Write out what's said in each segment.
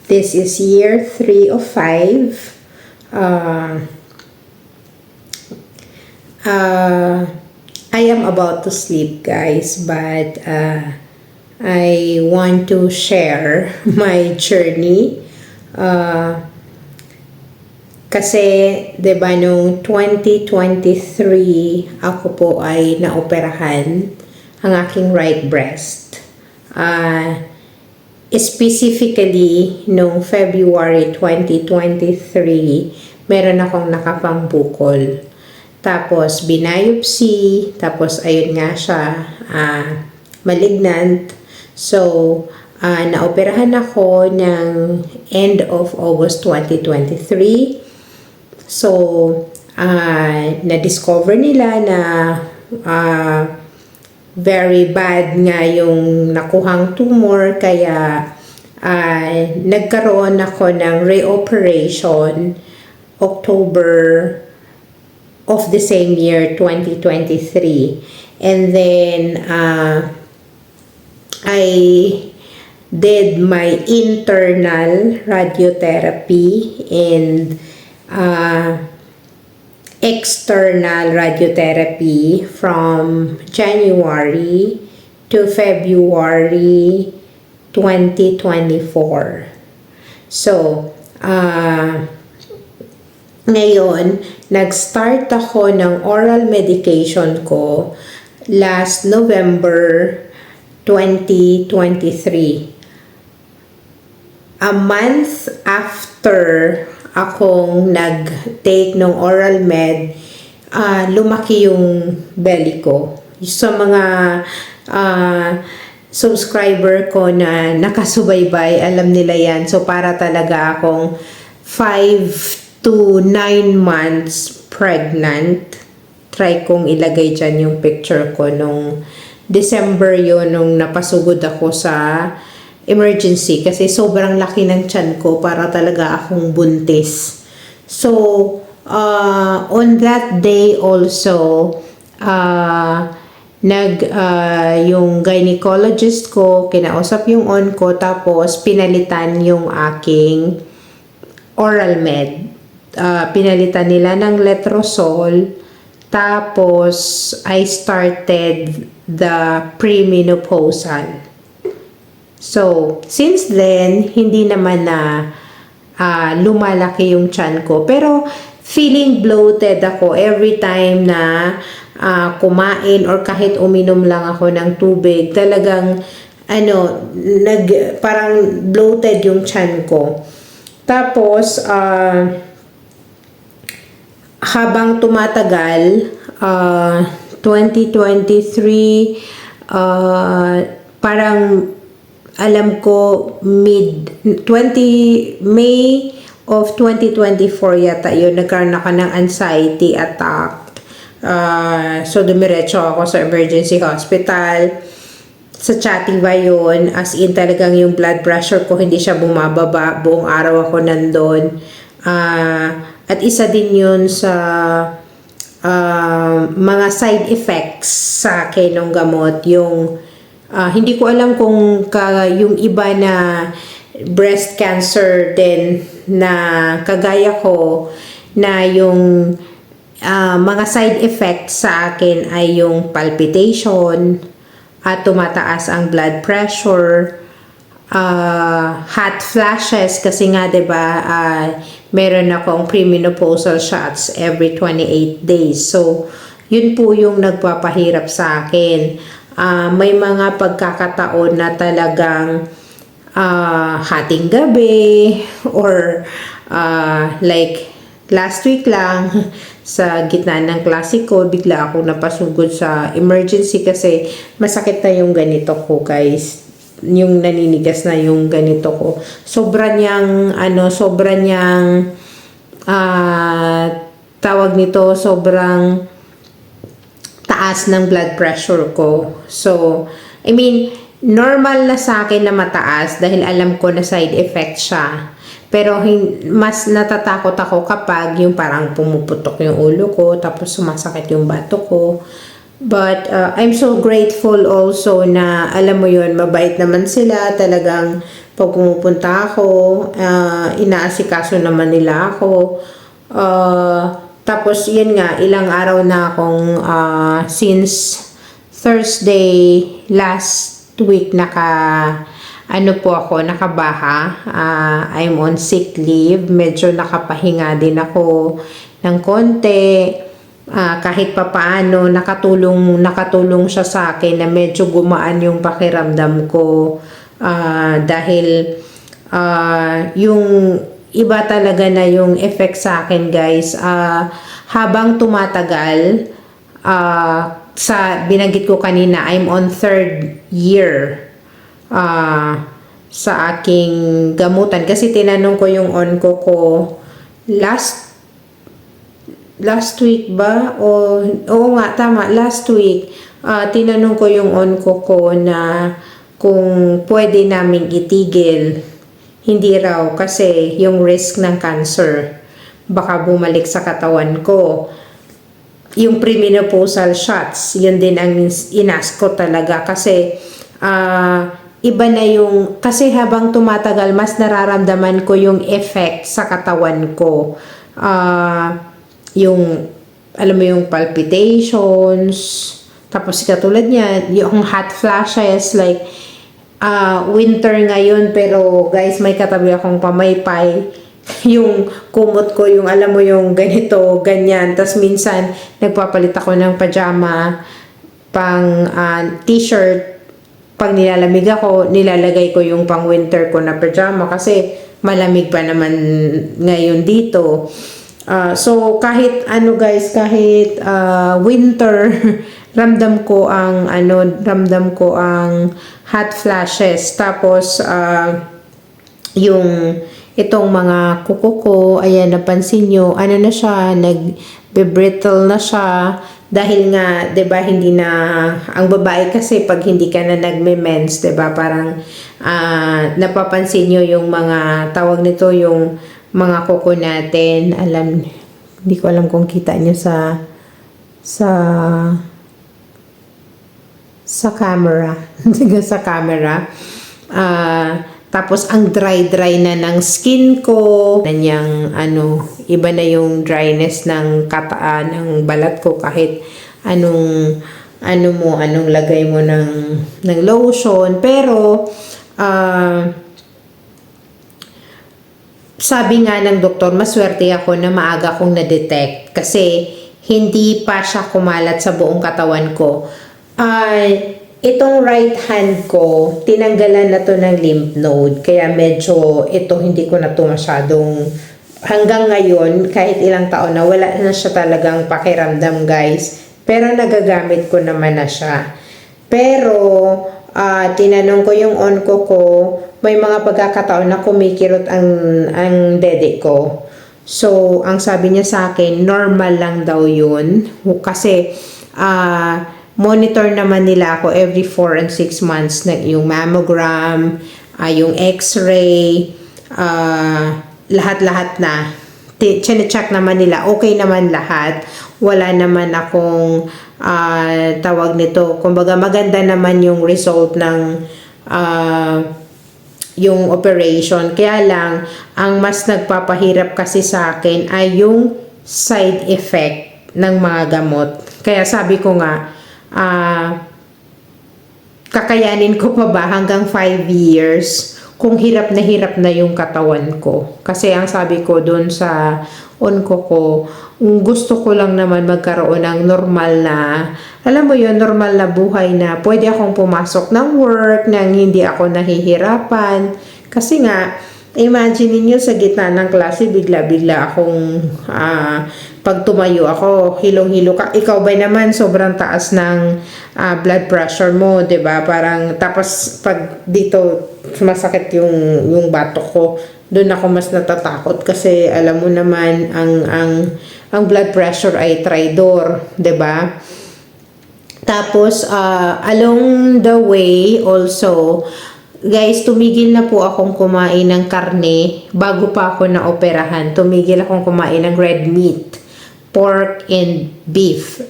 This is year 3 of 5. I am about to sleep, guys, but I want to share my journey. Kasi, 'di ba, nung 2023, ako po ay naoperahan ang aking right breast. Specifically, nung February 2023, meron akong nakapangbukol. Tapos, binayopsy. Tapos, ayun nga siya, malignant. So, naoperahan ako ng end of August 2023. So, na-discover nila na very bad nga yung nakuhang tumor, kaya nagkaroon ako ng reoperation October of the same year, 2023. And then, I did my internal radiotherapy and external radiotherapy from January to February 2024. So, ngayon, nag-start ako ng oral medication ko last November 2023. A month after akong nag-take ng oral med, lumaki yung belly ko. Sa mga subscriber ko na nakasubaybay, alam nila yan. So, para talaga akong 5 to 9 months pregnant. Try kong ilagay dyan yung picture ko nung December yun, nung napasugod ako sa emergency kasi sobrang laki ng tiyan ko, para talaga akong buntis. So, on that day also, yung gynecologist ko, kinausap yung on ko, tapos pinalitan yung aking oral med. Pinalitan nila ng letrozole, tapos I started the premenopausal. So, since then, hindi naman na lumalaki yung tiyan ko. Pero, feeling bloated ako every time na kumain or kahit uminom lang ako ng tubig. Talagang, parang bloated yung tiyan ko. Tapos, habang tumatagal, 2023, parang alam ko May of 2024 yata yun, nagkaroon ako ng anxiety attack. So dumiretso ako sa emergency hospital. Sa chatting ba yun, as in talagang yung blood pressure ko hindi siya bumababa, buong araw ako nandun. At isa din yun sa mga side effects sa akin ng gamot, yung hindi ko alam kung yung iba na breast cancer din na kagaya ko, na yung mga side effects sa akin ay yung palpitation, at tumataas ang blood pressure, hot flashes kasi nga 'di ba, meron akong premenopausal shots every 28 days. So yun po yung nagpapahirap sa akin. May mga pagkakataon na talagang hating gabi, or like last week lang, sa gitna ng klase ko, bigla ako napasugod sa emergency kasi masakit na yung ganito ko, guys. Yung naninigas na yung ganito ko. Sobra niyang tawag nito, sobrang taas ng blood pressure ko. So, I mean, normal na sa akin na mataas dahil alam ko na side effect siya. Pero mas natatakot ako kapag yung parang pumuputok yung ulo ko, tapos sumasakit yung bato ko. But I'm so grateful also na, alam mo yun, mabait naman sila, talagang Pag pumupunta ako, inaasikaso naman nila ako. Tapos yun nga, ilang araw na akong since Thursday last week nakabaha. I'm on sick leave. Medyo nakapahinga din ako ng konti. Kahit papaano nakatulong siya sa akin na medyo gumaan yung pakiramdam ko. Dahil yung iba talaga na yung effect sa akin, guys. Habang tumatagal, sa binanggit ko kanina, I'm on 3rd year sa aking gamutan. Kasi tinanong ko yung onco ko last week ba? Oo nga, tama, last week. Tinanong ko yung onco ko na kung pwede naming itigil. Hindi raw kasi yung risk ng cancer baka bumalik sa katawan ko. Yung premenopausal shots, yun din ang inas ko talaga kasi iba na yung, kasi habang tumatagal mas nararamdaman ko yung effect sa katawan ko. Yung alam mo yung palpitations, tapos katulad niya yung hot flashes, like winter ngayon pero guys may katabi akong pamaypay. Yung kumot ko, yung alam mo yung ganito, ganyan. Tas minsan nagpapalit ako ng pajama pang t-shirt. Pag nilalamig ako, nilalagay ko yung pang winter ko na pajama kasi malamig pa naman ngayon dito. So kahit ano guys, kahit winter ramdam ko ang hot flashes. Tapos yung itong mga kuko ko, ayan, napansin nyo, ano na siya, nag-brittle na siya. Dahil nga, 'di ba, hindi na, ang babae kasi pag hindi ka na nagme-mens, 'di ba, parang napapansin nyo yung mga, tawag nito, yung mga kuko natin. Hindi ko alam kung kita nyo sa camera. Sa camera. Tapos ang dry na ng skin ko, nanyang iba na yung dryness ng ng balat ko kahit anong lagay mo ng lotion. Pero sabi nga ng doktor, maswerte ako na maaga kong na-detect kasi hindi pa siya kumalat sa buong katawan ko. Itong right hand ko, tinanggalan na to ng lymph node. Kaya medyo hindi ko na to masyadong, hanggang ngayon, kahit ilang taon na, wala na siya talagang pakiramdam, guys. Pero nagagamit ko naman na siya. Pero, tinanong ko yung onco ko, may mga pagkakataon na kumikirot ang dede ko. So, ang sabi niya sa akin, normal lang daw yun. Kasi, monitor naman nila ako every 4 and 6 months na yung mammogram, yung x-ray, lahat-lahat na. Check naman nila, okay naman lahat. Wala naman akong tawag nito. Kumbaga maganda naman yung result ng yung operation. Kaya lang, ang mas nagpapahirap kasi sa akin ay yung side effect ng mga gamot. Kaya sabi ko nga, kakayanin ko pa ba hanggang 5 years kung hirap na yung katawan ko. Kasi ang sabi ko doon sa onco ko, gusto ko lang naman magkaroon ng normal na, alam mo yun, normal na buhay na pwede akong pumasok ng work nang hindi ako nahihirapan. Kasi nga, imagine niyo sa gitna ng klase, bigla-bigla akong pag tumayo ako, hilong-hilo ka. Ikaw ba naman sobrang taas ng blood pressure mo, 'di ba? Parang tapos pag dito masakit yung batok ko, doon ako mas natatakot kasi alam mo naman ang blood pressure ay traidor, 'di ba? Tapos along the way also, guys, tumigil na po akong kumain ng karne bago pa ako naoperahan. Tumigil akong kumain ng red meat, pork and beef.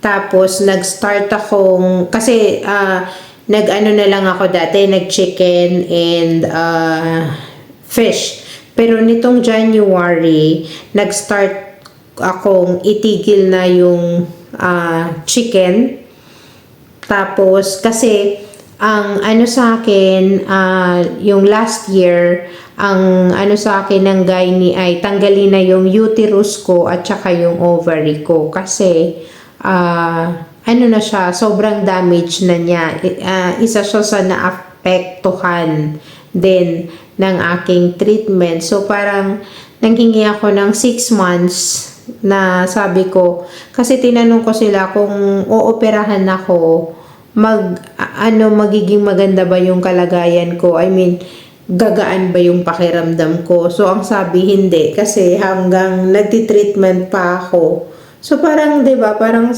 Tapos nag-start akong, kasi nag-ano na lang ako dati, nag-chicken and fish. Pero nitong January, nag-start akong itigil na yung chicken. Tapos, kasi, ang ano sa akin, yung last year, ang ano sa akin ng gynae ay tanggalin na yung uterus ko at saka yung ovary ko. Kasi, ano na siya, sobrang damage na niya. Isa siya sa naapektuhan din ng aking treatment. So, parang nanghingi ako ng 6 months na sabi ko, kasi tinanong ko sila kung ooperahan ako, magiging maganda ba yung kalagayan ko? I mean, gagaan ba yung pakiramdam ko? So, ang sabi, hindi. Kasi hanggang nagtitreatment pa ako. So, parang, 'di ba, parang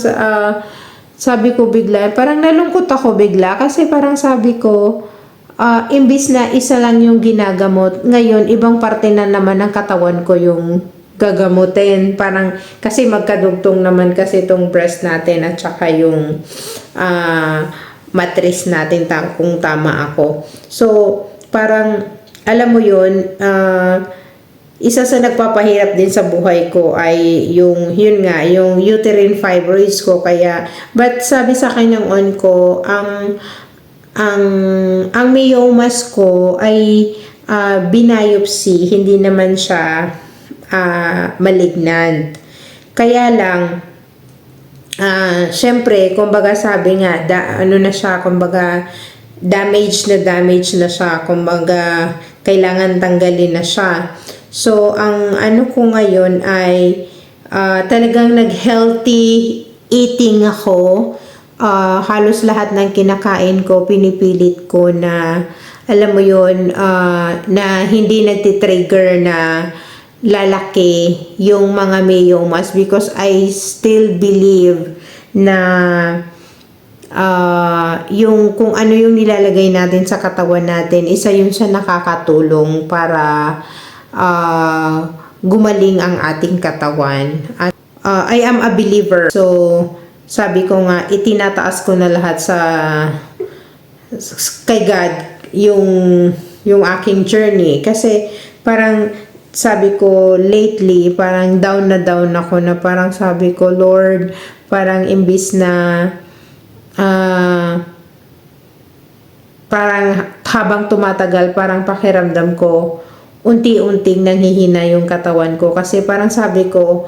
sabi ko bigla, parang nalungkot ako bigla kasi parang sabi ko, imbis na isa lang yung ginagamot, ngayon ibang parte na naman ng katawan ko yung gagamutin. Parang, kasi magkadugtong naman kasi itong breast natin at saka yung matris natin kung tama ako. So, parang, alam mo yun, isa sa nagpapahirap din sa buhay ko ay yung uterine fibroids ko. Kaya, but sabi sa akin ng on ko, ang myomas ko ay biopsy, hindi naman siya malignant. Kaya lang, syempre, kumbaga sabi nga, kumbaga, damage na siya, kumbaga, kailangan tanggalin na siya. So, ang ano ko ngayon ay talagang nag-healthy eating ako. Halos lahat ng kinakain ko, pinipilit ko na, alam mo yun, na hindi nagtitrigger na lalaki yung mga myomas, because I still believe na yung kung ano yung nilalagay natin sa katawan natin, isa yun sa nakakatulong para gumaling ang ating katawan. At I am a believer. So, sabi ko nga, itinataas ko na lahat kay God yung aking journey. Kasi parang sabi ko lately, parang down ako na parang sabi ko, Lord, parang imbis na parang habang tumatagal, parang pakiramdam ko unti-unting nanghihina yung katawan ko. Kasi parang sabi ko,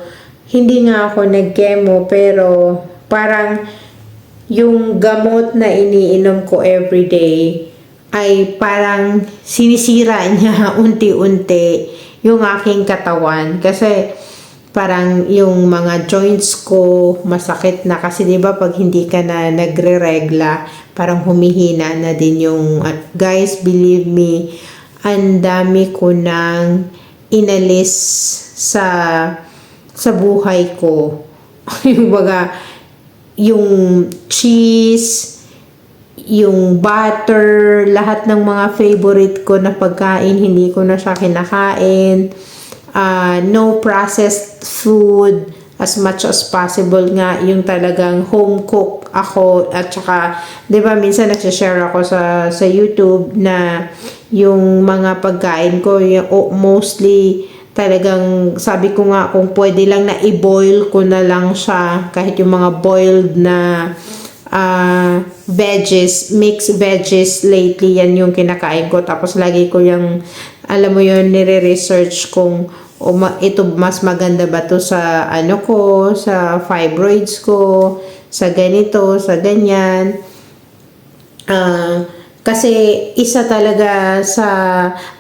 hindi nga ako nag-chemo, pero parang yung gamot na iniinom ko everyday ay parang sinisira niya unti-unti yung aking katawan. Kasi parang yung mga joints ko masakit na, kasi 'di ba pag hindi ka na nagre-regla, parang humihina na din yung guys, believe me, ang dami ko nang inalis sa buhay ko. Yung baga, yung cheese, yung butter, lahat ng mga favorite ko na pagkain, hindi ko na siya kinakain. No processed food, as much as possible nga, yung talagang home cook ako. At saka, di ba, minsan nagsishare ako sa YouTube na yung mga pagkain ko, mostly talagang sabi ko nga, kung pwede lang na i-boil ko na lang siya, kahit yung mga boiled na veggies, mixed veggies, lately yan yung kinakain ko. Tapos lagi ko yung, alam mo yun, nire-research kung ito mas maganda ba to sa ano ko, sa fibroids ko, sa ganito, sa ganyan. Kasi isa talaga sa,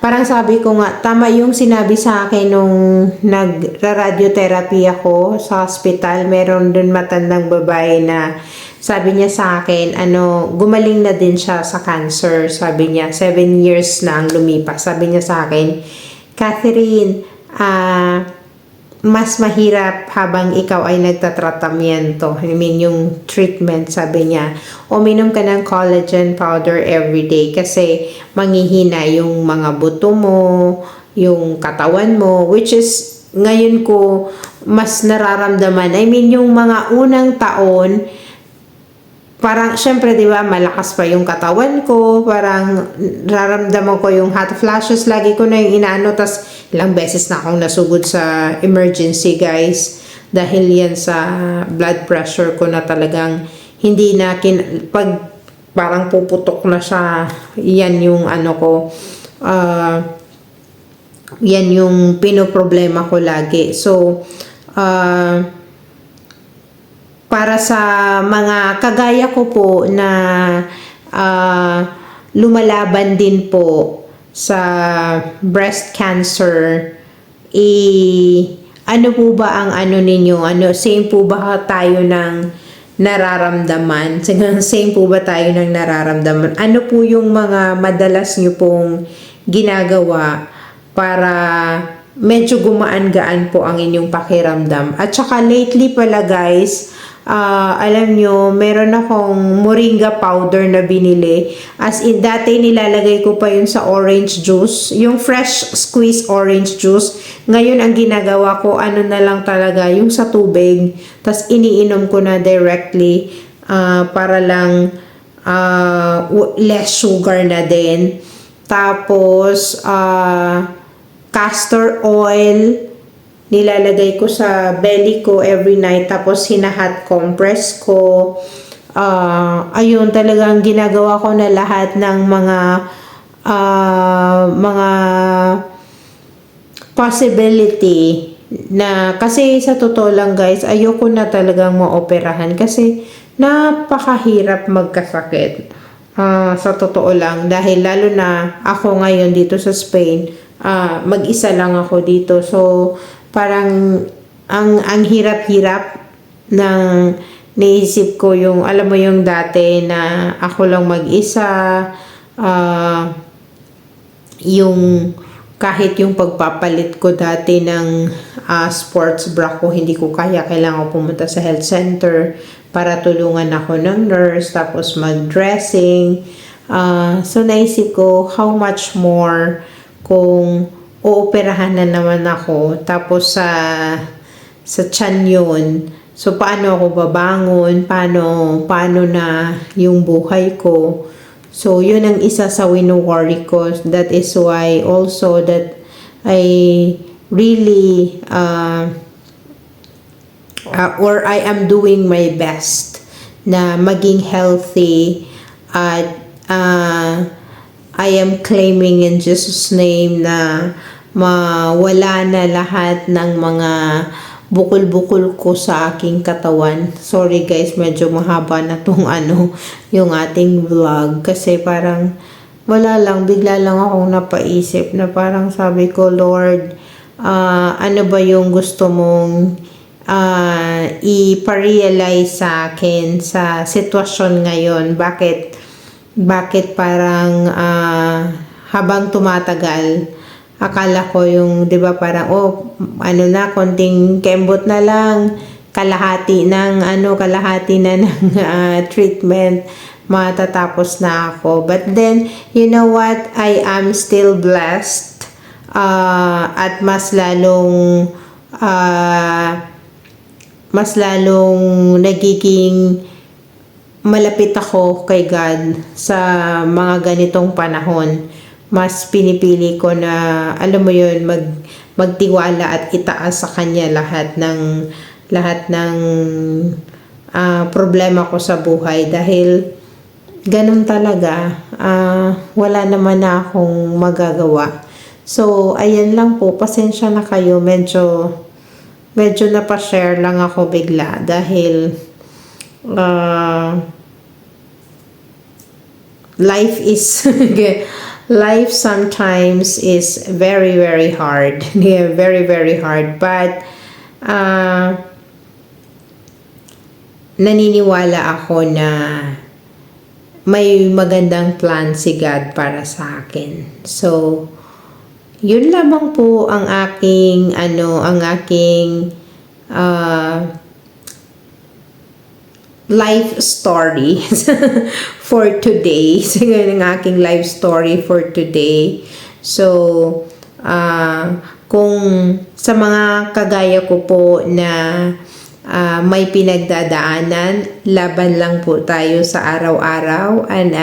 parang sabi ko nga, tama yung sinabi sa akin nung nag-radiotherapy ako sa hospital. Meron dun matandang babae na sabi niya sa akin, gumaling na din siya sa cancer. Sabi niya, 7 years na ang lumipas. Sabi niya sa akin, Catherine, mas mahirap habang ikaw ay nagtatratamiento. I mean, yung treatment, sabi niya, uminom ka ng collagen powder everyday kasi manghihina yung mga buto mo, yung katawan mo, which is, ngayon ko mas nararamdaman. I mean, yung mga unang taon, parang, syempre, di ba, malakas pa yung katawan ko, parang raramdaman ko yung hot flashes, lagi ko na yung inaano, tas ilang beses na akong nasugod sa emergency, guys, dahil yan sa blood pressure ko na talagang hindi na, pag parang puputok na siya, yan yung ano ko, yan yung pinoproblema ko lagi. So, para sa mga kagaya ko po na lumalaban din po sa breast cancer, ano po ba ang ano ninyo? Same po ba tayo ng nararamdaman? Same po ba tayo ng nararamdaman? Ano po yung mga madalas nyo pong ginagawa para medyo gumaan-gaan po ang inyong pakiramdam? At saka lately pala, guys, alam nyo, meron akong moringa powder na binili. As in, dati nilalagay ko pa yun sa orange juice. Yung fresh squeezed orange juice. Ngayon, ang ginagawa ko, ano na lang talaga, yung sa tubig. Tas iniinom ko na directly para lang less sugar na din. Tapos, castor oil, nilalagay ko sa belly ko every night, tapos hina-hot compress ko. Ayun, talagang ginagawa ko na lahat ng mga possibility na, kasi sa totoo lang, guys, ayoko na talagang maoperahan kasi napakahirap magkasakit. Sa totoo lang, dahil lalo na ako ngayon dito sa Spain, mag-isa lang ako dito. So, parang ang hirap-hirap ng naisip ko yung, alam mo yung dati na ako lang mag-isa, yung kahit yung pagpapalit ko dati ng sports bra ko, hindi ko kaya, kailangan ko pumunta sa health center para tulungan ako ng nurse, tapos mag-dressing. So naisip ko, how much more kung ooperahan na naman ako, tapos sa tiyan yun. So, paano ako babangon? Paano na yung buhay ko? So, yun ang isa sa wino-worry ko. That is why also that I really or I am doing my best na maging healthy, at I am claiming in Jesus' name na mawala na lahat ng mga bukol-bukol ko sa aking katawan. Sorry guys, medyo mahaba na tong yung ating vlog, kasi parang wala lang, bigla lang akong napaisip na parang sabi ko, Lord, ano ba yung gusto mong iparealize sa akin sa sitwasyon ngayon? Bakit parang habang tumatagal, akala ko yung, 'di ba, parang konting kembot na lang, kalahati na ng treatment, matatapos na ako. But then, you know what? I am still blessed, at mas lalong nagiging malapit ako kay God sa mga ganitong panahon. Mas pinipili ko na, alam mo yun, magtiwala at itaas sa Kanya lahat ng problema ko sa buhay, dahil ganun talaga, wala naman na akong magagawa. So, ayan lang po, pasensya na kayo, medyo napashare lang ako bigla, dahil life sometimes is very, very hard. Yeah, very, very hard. But naniniwala ako na may magandang plan si God para sa akin. So, yun lamang po ang aking life story for today. So, yun ang aking life story for today. So, kung sa mga kagaya ko po na may pinagdadaanan. Laban lang po tayo sa araw-araw. And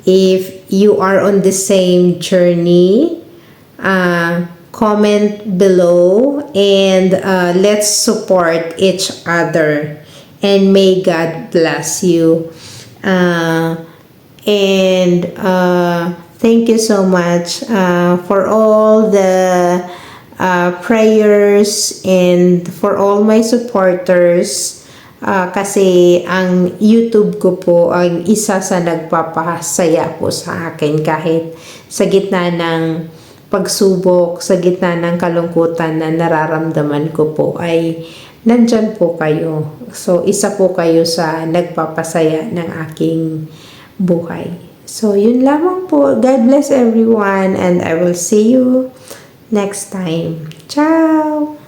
if you are on the same journey, comment below and let's support each other. And may God bless you. Thank you so much for all the prayers and for all my supporters. Kasi ang YouTube ko po ang isa sa nagpapasaya po sa akin kahit sa gitna ng pagsubok, sa gitna ng kalungkutan na nararamdaman ko po ay nandyan po kayo. So, isa po kayo sa nagpapasaya ng aking buhay. So, yun lamang po. God bless everyone and I will see you next time. Ciao!